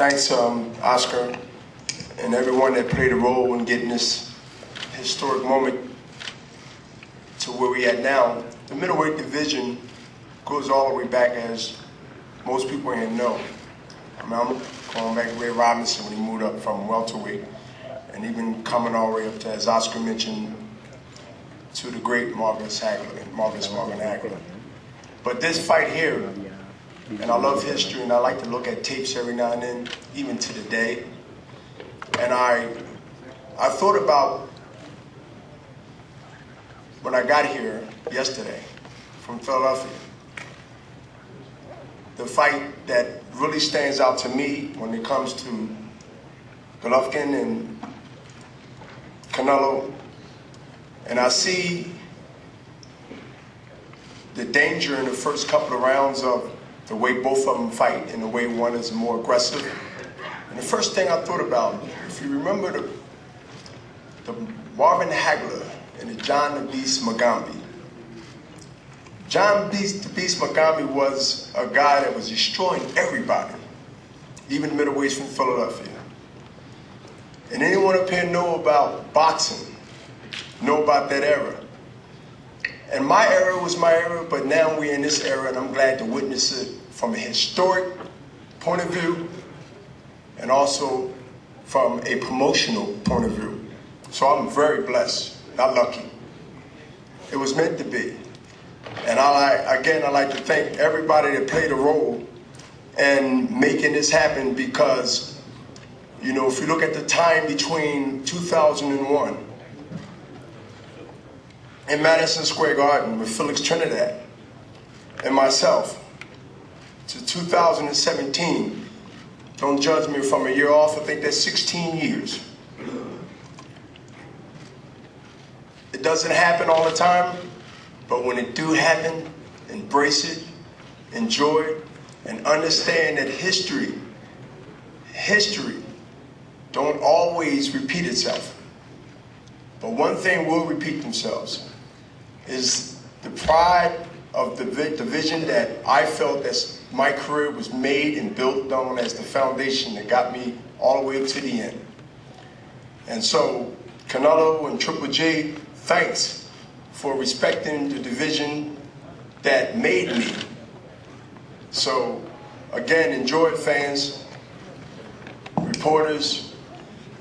Thanks, Oscar, and everyone that played a role in getting this historic moment to where we at now. The middleweight division goes all the way back, as most people here know. I mean, I'm going back to Ray Robinson when he moved up from welterweight, and even coming all the way up to, as Oscar mentioned, to the great Marvelous Marvin Hagler. But this fight here, and I love history, and I like to look at tapes every now and then, even to the day. And I thought about when I got here yesterday from Philadelphia, the fight that really stands out to me when it comes to Golovkin and Canelo. And I see the danger in the first couple of rounds of the way both of them fight and the way one is more aggressive. And the first thing I thought about, if you remember the Marvin Hagler and the John the Beast Mugambi. John the Beast Mugambi was a guy that was destroying everybody, even middleweights from Philadelphia. And anyone up here know about boxing, know about that era. And my era was my era, but now we're in this era, and I'm glad to witness it from a historic point of view and also from a promotional point of view. So I'm very blessed, not lucky. It was meant to be. And I'd like to thank everybody that played a role in making this happen, because, you know, if you look at the time between 2001 in Madison Square Garden with Felix Trinidad and myself, to 2017, don't judge me if I'm a year off, I think that's 16 years. It doesn't happen all the time, but when it do happen, embrace it, enjoy it, and understand that history don't always repeat itself. But one thing will repeat themselves, is the pride of the vision that I felt that my career was made and built on as the foundation that got me all the way to the end. And so, Canelo and Triple G, thanks for respecting the division that made me. So, again, enjoy it, fans, reporters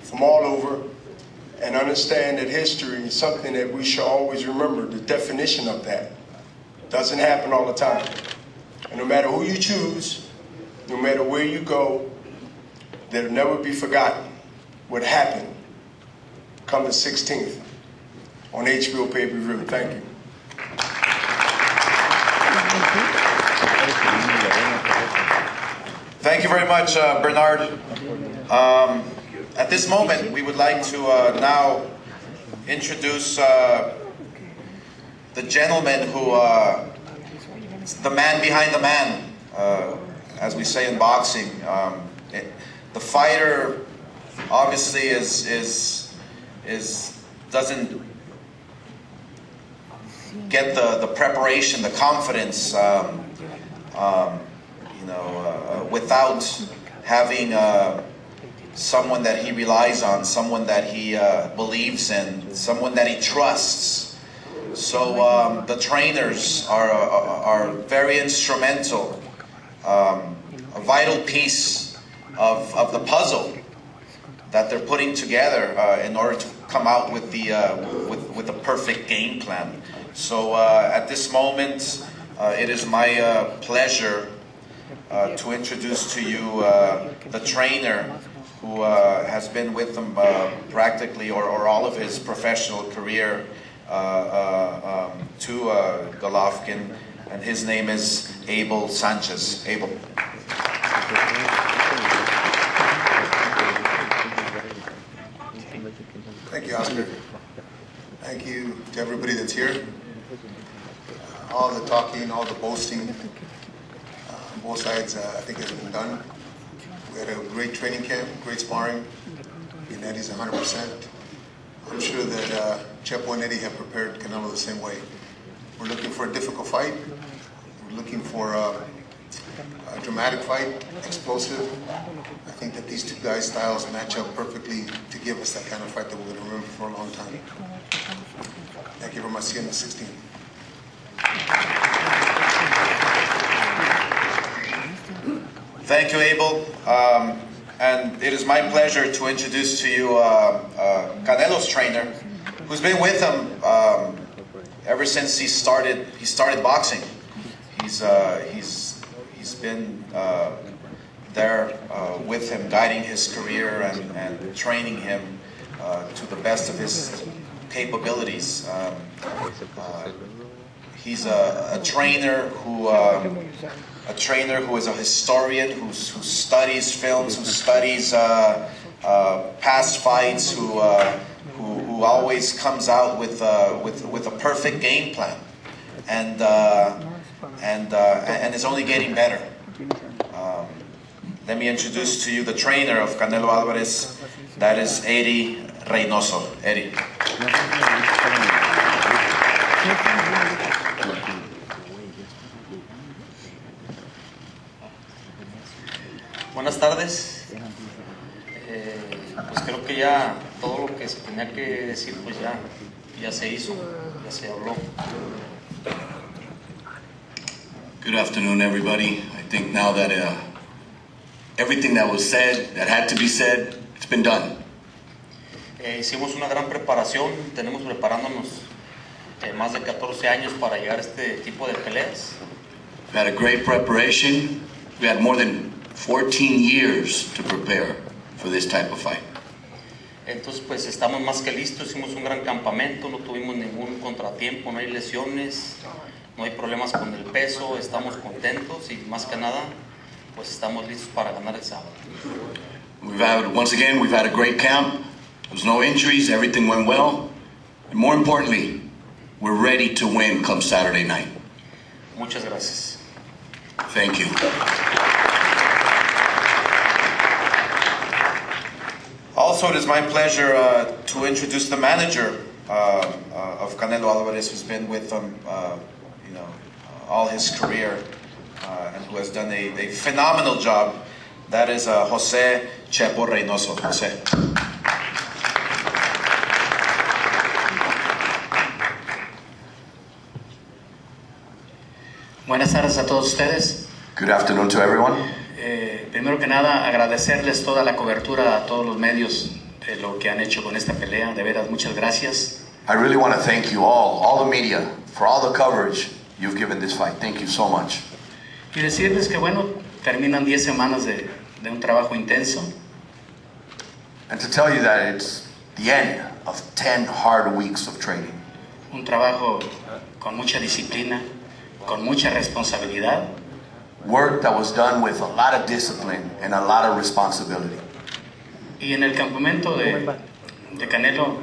from all over, and understand that history is something that we should always remember, the definition of that. Doesn't happen all the time. And no matter who you choose, no matter where you go, that'll never be forgotten what happened come the 16th on HBO pay-per-view. Thank you. Thank you very much, Bernard. At this moment, we would like to now introduce the gentleman who, the man behind the man, as we say in boxing. The fighter obviously doesn't get the preparation, the confidence, without having someone that he relies on, someone that he believes in, someone that he trusts. So the trainers are very instrumental, a vital piece of the puzzle that they're putting together in order to come out with the perfect game plan. So at this moment, it is my pleasure to introduce to you the trainer who has been with them practically or all of his professional career to Golovkin, and his name is Abel Sanchez. Abel. Thank you, Oscar. Thank you to everybody that's here. All the talking, all the boasting, on both sides, I think has been done. We had a great training camp, great sparring. Eddie's 100%. I'm sure that Chepo and Eddie have prepared Canelo the same way. We're looking for a difficult fight. We're looking for a dramatic fight, explosive. I think that these two guys' styles match up perfectly to give us that kind of fight that we're going to remember for a long time. Thank you very much. See you in the 16th. Thank you, Abel. And it is my pleasure to introduce to you Canelo's trainer, who's been with him ever since he started boxing. He's been there with him, guiding his career and training him to the best of his capabilities. He's a trainer who is a historian, who studies films, who studies past fights, who always comes out with a perfect game plan, and is only getting better. Let me introduce to you the trainer of Canelo Alvarez. That is Eddie Reynoso. Eddie. Buenas tardes. Pues creo que ya todo lo que se tenía que decir pues ya se hizo, ya se habló. Good afternoon, everybody. I think now that everything that was said, that had to be said, it's been done. Hicimos una gran preparación, tenemos preparándonos más de 14 años para llegar a este tipo de peleas. We had a great preparation. We had more than 14 years to prepare for this type of fight. Entonces pues estamos más que listos, hicimos un gran campamento, no tuvimos ningún contratiempo, no hay lesiones, no hay problemas con el peso, estamos contentos y más que nada pues estamos listos para ganar el sábado. Once again, we've had a great camp. There's no injuries, everything went well. And more importantly, we're ready to win come Saturday night. Muchas gracias. Thank you. Also, it is my pleasure to introduce the manager of Canelo Alvarez, who's been with him, all his career, and who has done a phenomenal job. That is Jose Chepo Reynoso. Jose. Buenas tardes a todos ustedes. Good afternoon to everyone. Primero que nada, agradecerles toda la cobertura a todos los medios de lo que han hecho con esta pelea. De veras, muchas gracias. I really want to thank you all the media, for all the coverage you've given this fight. Thank you so much. Y decirles que, bueno, terminan 10 semanas de un trabajo intenso. And to tell you that it's the end of 10 hard weeks of training. Un trabajo con mucha disciplina, con mucha responsabilidad. Work that was done with a lot of discipline and a lot of responsibility. Y en el campamento de Canelo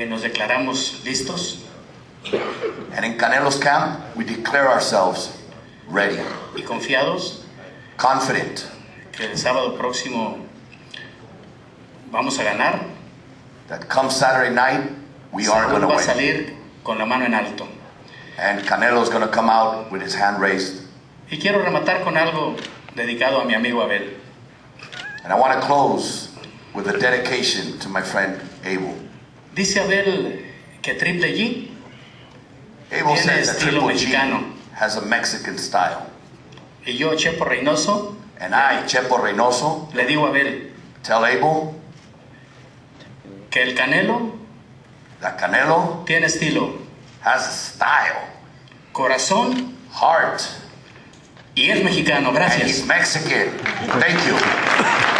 nos declaramos listos. And in Canelo's camp, we declare ourselves ready. Y confiados. Confident. Que el sábado próximo vamos a ganar. That come Saturday night, we are going to va a win. salir con la mano en alto. And Canelo's going to come out with his hand raised. Y quiero rematar con algo dedicado a mi amigo Abel. And I want to close with a dedication to my friend Abel. Dice Abel que Triple G Abel tiene says that estilo Triple G mexicano. has a Mexican style. Y yo, Chepo Reynoso, And I, Chepo Reynoso, le digo a Abel tell Abel que el Canelo that Canelo tiene estilo, has a style, corazón heart, y es mexicano. and Gracias. he's Mexican. Thank you.